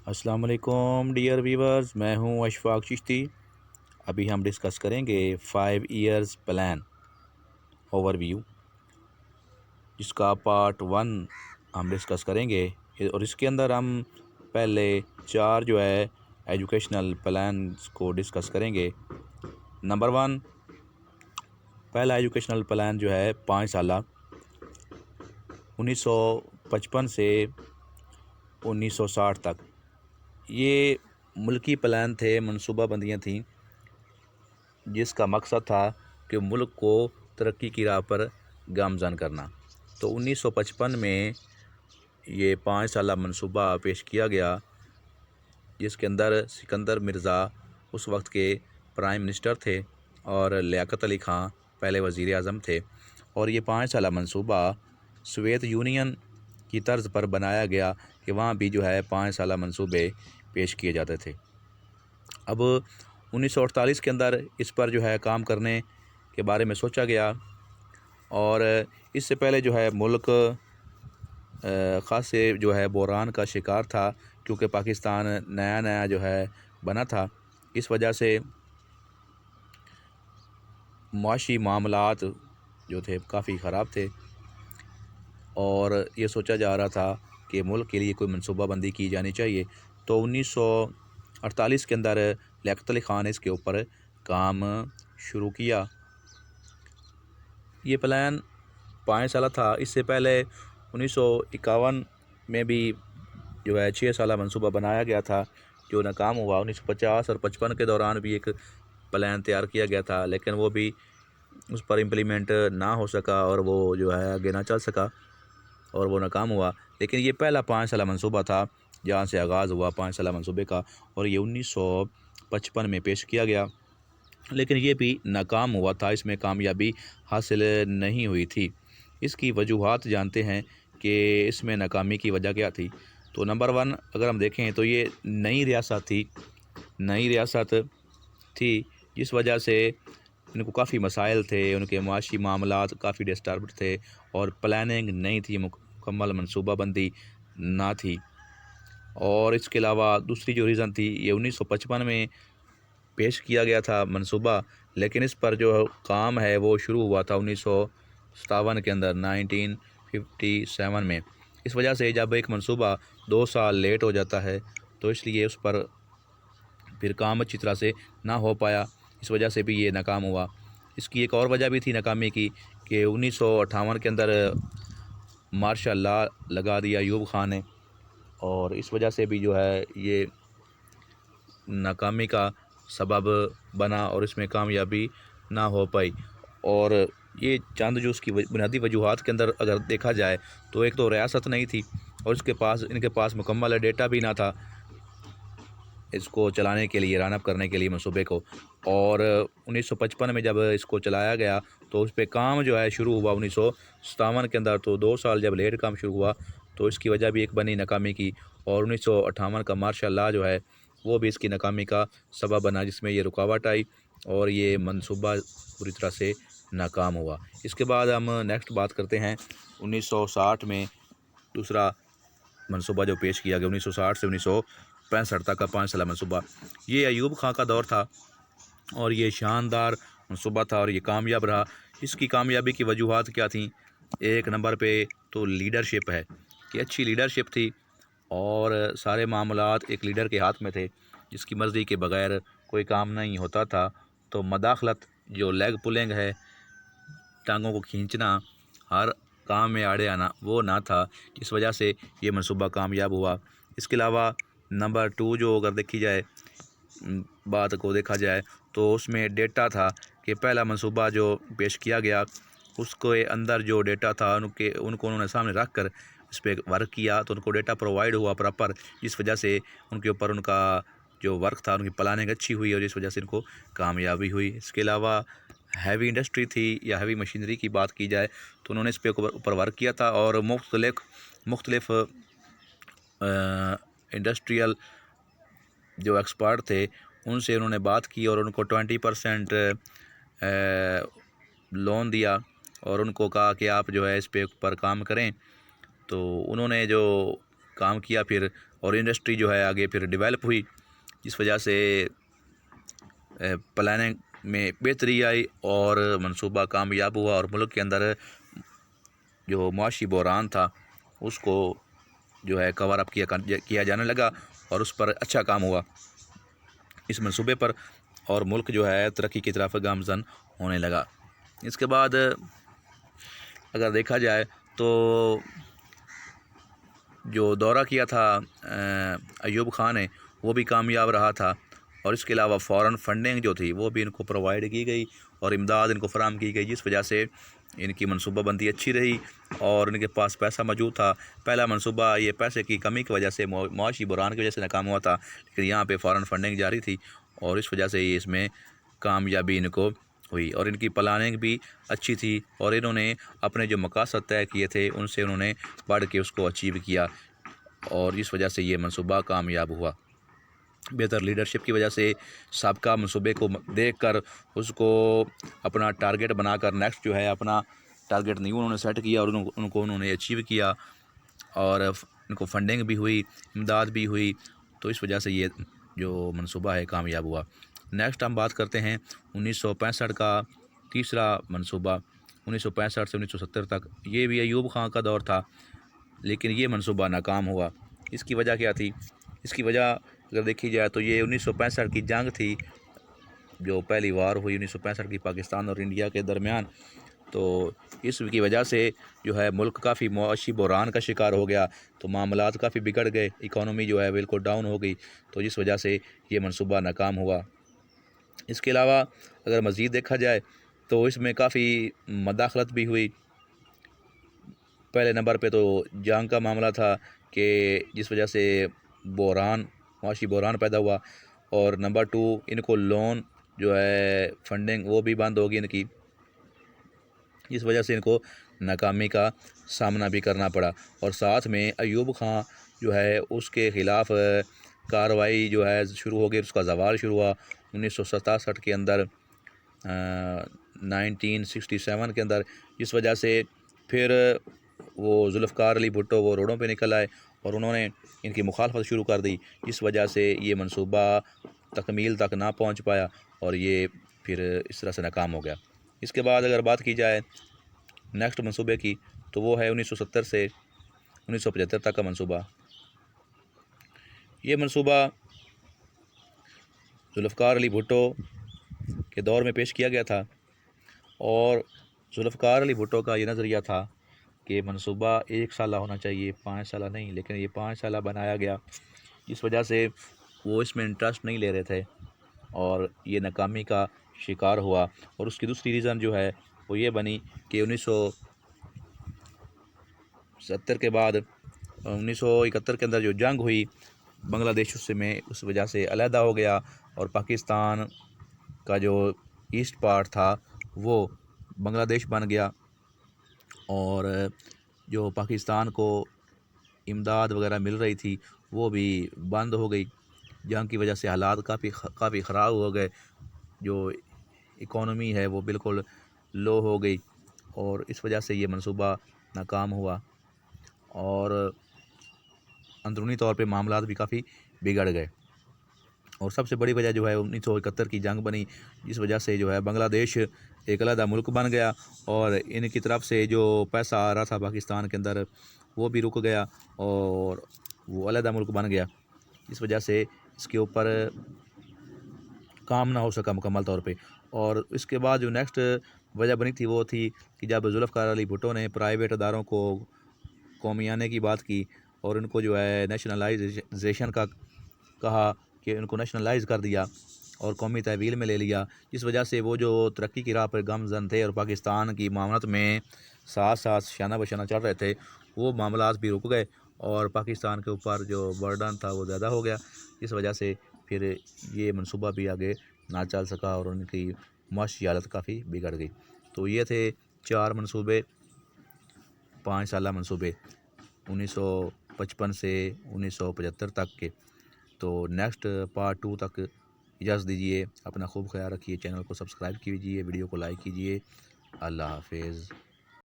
السلام علیکم dear viewers, میں ہوں اشفاق چشتی۔ ابھی ہم ڈسکس کریں گے 5 ایئرز پلان اوور ویو، جس کا پارٹ 1 ہم ڈسکس کریں گے، اور اس کے اندر ہم پہلے 4 جو ہے ایجوکیشنل پلانس کو ڈسکس کریں گے۔ نمبر 1، پہلا ایجوکیشنل پلان جو ہے 5 سالہ 1955 سے 1960 تک۔ یہ ملکی پلان تھے، منصوبہ بندیاں تھیں، جس کا مقصد تھا کہ ملک کو ترقی کی راہ پر گامزن کرنا۔ تو 1955 میں یہ 5 سالہ منصوبہ پیش کیا گیا، جس کے اندر سکندر مرزا اس وقت کے پرائم منسٹر تھے اور لیاقت علی خان پہلے وزیر اعظم تھے، اور یہ 5 سالہ منصوبہ سوویت یونین کی طرز پر بنایا گیا کہ وہاں بھی جو ہے 5 سالہ منصوبے پیش کیے جاتے تھے۔ اب 1948 کے اندر اس پر جو ہے کام کرنے کے بارے میں سوچا گیا، اور اس سے پہلے جو ہے ملک خاصے جو ہے بحران کا شکار تھا، کیونکہ پاکستان نیا جو ہے بنا تھا۔ اس وجہ سے معاشی معاملات جو تھے کافی خراب تھے، اور یہ سوچا جا رہا تھا کہ ملک کے لیے کوئی منصوبہ بندی کی جانی چاہیے۔ تو 1948 کے اندر لیاقت علی خان نے اس کے اوپر کام شروع کیا۔ یہ پلان 5 سالہ تھا۔ اس سے پہلے 1951 میں بھی جو ہے 6 سالہ منصوبہ بنایا گیا تھا، جو ناکام ہوا۔ 1950 اور 55 کے دوران بھی ایک پلان تیار کیا گیا تھا، لیکن وہ بھی اس پر امپلیمنٹ نہ ہو سکا، اور وہ جو ہے آگے نہ چل سکا، اور وہ ناکام ہوا۔ لیکن یہ پہلا 5 سالہ منصوبہ تھا جہاں سے آغاز ہوا 5 سالہ منصوبے کا، اور یہ 1955 میں پیش کیا گیا، لیکن یہ بھی ناکام ہوا تھا، اس میں کامیابی حاصل نہیں ہوئی تھی۔ اس کی وجوہات جانتے ہیں کہ اس میں ناکامی کی وجہ کیا تھی۔ تو نمبر 1 اگر ہم دیکھیں تو یہ نئی ریاست تھی، جس وجہ سے ان کو کافی مسائل تھے، ان کے معاشی معاملات کافی ڈسٹربڈ تھے، اور پلاننگ نہیں تھی، مکمل منصوبہ بندی نہ تھی۔ اور اس کے علاوہ دوسری جو ریزن تھی، یہ 1955 میں پیش کیا گیا تھا منصوبہ، لیکن اس پر جو کام ہے وہ شروع ہوا تھا 1957 کے اندر، 1957 میں۔ اس وجہ سے جب ایک منصوبہ 2 سال لیٹ ہو جاتا ہے تو اس لیے اس پر پھر کام اچھی طرح سے نہ ہو پایا، اس وجہ سے بھی یہ ناکام ہوا۔ اس کی ایک اور وجہ بھی تھی ناکامی کی، کہ 1958 کے اندر مارشل لا لگا دیا ایوب خان نے، اور اس وجہ سے بھی جو ہے یہ ناکامی کا سبب بنا، اور اس میں کامیابی نہ ہو پائی۔ اور یہ چند جو اس کی بنیادی وجوہات کے اندر اگر دیکھا جائے تو ایک تو ریاست نہیں تھی، اور ان کے پاس مکمل ڈیٹا بھی نہ تھا اس کو چلانے کے لیے، رن اپ کرنے کے لیے منصوبے کو۔ اور 1955 میں جب اس کو چلایا گیا تو اس پہ کام جو ہے شروع ہوا 1957 کے اندر، تو 2 سال جب لیٹ کام شروع ہوا تو اس کی وجہ بھی ایک بنی ناکامی کی، اور 1958 کا مارشل لا جو ہے وہ بھی اس کی ناکامی کا سبب بنا، جس میں یہ رکاوٹ آئی اور یہ منصوبہ پوری طرح سے ناکام ہوا۔ اس کے بعد ہم نیکسٹ بات کرتے ہیں 1960 میں دوسرا منصوبہ جو پیش کیا گیا 1960 سے 1965 تک کا 5 سالہ منصوبہ۔ یہ ایوب خان کا دور تھا، اور یہ شاندار منصوبہ تھا، اور یہ کامیاب رہا۔ اس کی کامیابی کی وجوہات کیا تھیں؟ ایک نمبر پہ تو لیڈرشپ ہے، کہ اچھی لیڈرشپ تھی، اور سارے معاملات ایک لیڈر کے ہاتھ میں تھے، جس کی مرضی کے بغیر کوئی کام نہیں ہوتا تھا۔ تو مداخلت، جو لیگ پولنگ ہے، ٹانگوں کو کھینچنا، ہر کام میں آڑے آنا، وہ نہ تھا، جس وجہ سے یہ منصوبہ کامیاب ہوا۔ اس کے علاوہ نمبر 2 جو اگر دیکھی جائے، بات کو دیکھا جائے تو اس میں ڈیٹا تھا، کہ پہلا منصوبہ جو پیش کیا گیا اس کے اندر جو ڈیٹا تھا ان کو انہوں نے سامنے رکھ کر اس پہ ورک کیا، تو ان کو ڈیٹا پرووائڈ ہوا پراپر، جس وجہ سے ان کے اوپر ان کا جو ورک تھا، ان کی پلاننگ اچھی ہوئی، اور جس وجہ سے ان کو کامیابی ہوئی۔ اس کے علاوہ ہیوی انڈسٹری تھی، یا ہیوی مشینری کی بات کی جائے تو انہوں نے اس پہ اوپر ورک کیا تھا، اور مختلف انڈسٹریل جو ایکسپرٹ تھے ان سے انہوں نے بات کی، اور ان کو 20% لون دیا، اور ان کو کہا کہ آپ جو ہے اس پہ اوپر کام کریں۔ تو انہوں نے جو کام کیا پھر، اور انڈسٹری جو ہے آگے پھر ڈیولپ ہوئی، جس وجہ سے پلاننگ میں بہتری آئی اور منصوبہ کامیاب ہوا، اور ملک کے اندر جو معاشی بحران تھا اس کو جو ہے کور اپ کیا جانے لگا، اور اس پر اچھا کام ہوا اس منصوبے پر، اور ملک جو ہے ترقی کی طرف گامزن ہونے لگا۔ اس کے بعد اگر دیکھا جائے تو جو دورہ کیا تھا ایوب خان نے وہ بھی کامیاب رہا تھا، اور اس کے علاوہ فورن فنڈنگ جو تھی وہ بھی ان کو پرووائڈ کی گئی اور امداد ان کو فراہم کی گئی، جس وجہ سے ان کی منصوبہ بندی اچھی رہی اور ان کے پاس پیسہ موجود تھا۔ پہلا منصوبہ یہ پیسے کی کمی کی وجہ سے، معاشی بحران کی وجہ سے ناکام ہوا تھا، لیکن یہاں پہ فورن فنڈنگ جاری تھی اور اس وجہ سے اس میں کامیابی ان کو ہوئی، اور ان کی پلاننگ بھی اچھی تھی، اور انہوں نے اپنے جو مقاصد طے کیے تھے ان سے انہوں نے بڑھ کے اس کو اچیو کیا، اور اس وجہ سے یہ منصوبہ کامیاب ہوا۔ بہتر لیڈرشپ کی وجہ سے سابقہ منصوبے کو دیکھ کر اس کو اپنا ٹارگیٹ بنا کر نیکسٹ جو ہے اپنا ٹارگیٹ نیو انہوں نے سیٹ کیا، اور انہوں نے اچیو کیا، اور ان کو فنڈنگ بھی ہوئی، امداد بھی ہوئی، تو اس وجہ سے یہ جو منصوبہ ہے کامیاب ہوا۔ نیکسٹ ہم بات کرتے ہیں 1965 کا تیسرا منصوبہ، 1965 سے 1970 تک، یہ بھی ایوب خان کا دور تھا، لیکن یہ منصوبہ ناکام ہوا۔ اس کی وجہ کیا تھی؟ اس کی وجہ اگر دیکھی جائے تو یہ 1965 کی جنگ تھی، جو پہلی وار ہوئی 1965 کی پاکستان اور انڈیا کے درمیان، تو اس کی وجہ سے جو ہے ملک کافی معاشی بحران کا شکار ہو گیا، تو معاملات کافی بگڑ گئے، اکانومی جو ہے بالکل ڈاؤن ہو گئی، تو جس وجہ سے یہ منصوبہ ناکام ہوا۔ اس کے علاوہ اگر مزید دیکھا جائے تو اس میں کافی مداخلت بھی ہوئی۔ پہلے نمبر پہ تو جنگ کا معاملہ تھا کہ جس وجہ سے معاشی بحران پیدا ہوا، اور نمبر 2 ان کو لون جو ہے فنڈنگ وہ بھی بند ہوگی ان کی، اس وجہ سے ان کو ناکامی کا سامنا بھی کرنا پڑا، اور ساتھ میں ایوب خان جو ہے اس کے خلاف کارروائی جو ہے شروع ہو گئی، اس کا زوال شروع ہوا 1967 کے اندر، 1967 کے اندر، جس وجہ سے پھر وہ ذوالفقار علی بھٹو وہ روڈوں پہ نکل آئے اور انہوں نے ان کی مخالفت شروع کر دی، جس وجہ سے یہ منصوبہ تکمیل تک نہ پہنچ پایا اور یہ پھر اس طرح سے ناکام ہو گیا۔ اس کے بعد اگر بات کی جائے نیکسٹ منصوبے کی تو وہ ہے 1970 سے 1975 تک کا منصوبہ۔ یہ منصوبہ ذوالفقار علی بھٹو کے دور میں پیش کیا گیا تھا، اور ذوالفقار علی بھٹو کا یہ نظریہ تھا کہ منصوبہ 1 سالہ ہونا چاہیے، 5 سالہ نہیں، لیکن یہ 5 سالہ بنایا گیا، اس وجہ سے وہ اس میں انٹرسٹ نہیں لے رہے تھے اور یہ ناکامی کا شکار ہوا۔ اور اس کی دوسری ریزن جو ہے وہ یہ بنی کہ 1970 کے بعد 1971 کے اندر جو جنگ ہوئی، بنگلہ دیش اس وجہ سے علیحدہ ہو گیا، اور پاکستان کا جو ایسٹ پارٹ تھا وہ بنگلہ دیش بن گیا، اور جو پاکستان کو امداد وغیرہ مل رہی تھی وہ بھی بند ہو گئی۔ جنگ کی وجہ سے حالات کافی خراب ہو گئے، جو اکانومی ہے وہ بالکل لو ہو گئی، اور اس وجہ سے یہ منصوبہ ناکام ہوا، اور اندرونی طور پہ معاملات بھی کافی بگڑ گئے۔ اور سب سے بڑی وجہ جو ہے 1971 کی جنگ بنی، جس وجہ سے جو ہے بنگلہ دیش ایک علیحدہ ملک بن گیا، اور ان کی طرف سے جو پیسہ آ رہا تھا پاکستان کے اندر وہ بھی رک گیا، اور وہ علیحدہ ملک بن گیا، اس وجہ سے اس کے اوپر کام نہ ہو سکا مکمل طور پہ۔ اور اس کے بعد جو نیکسٹ وجہ بنی تھی وہ تھی کہ جب ذوالفقار علی بھٹو نے پرائیویٹ اداروں کو قومیانے کی بات کی اور ان کو جو ہے نیشنلائزیشن کا کہا کہ ان کو نیشنلائز کر دیا اور قومی تحویل میں لے لیا، جس وجہ سے وہ جو ترقی کی راہ پر گامزن تھے اور پاکستان کی معاونت میں ساتھ ساتھ شانہ بشانہ چل رہے تھے، وہ معاملات بھی رک گئے، اور پاکستان کے اوپر جو برڈن تھا وہ زیادہ ہو گیا، اس وجہ سے پھر یہ منصوبہ بھی آگے نہ چل سکا اور ان کی معاشی حالت کافی بگڑ گئی۔ تو یہ تھے 4 منصوبے، 5 سالہ منصوبے 1955 سے 1975 تک کے۔ تو نیکسٹ پارٹ 2 تک اجازت دیجیے، اپنا خوب خیال رکھیے، چینل کو سبسکرائب کیجیے، ویڈیو کو لائک کیجیے۔ اللہ حافظ۔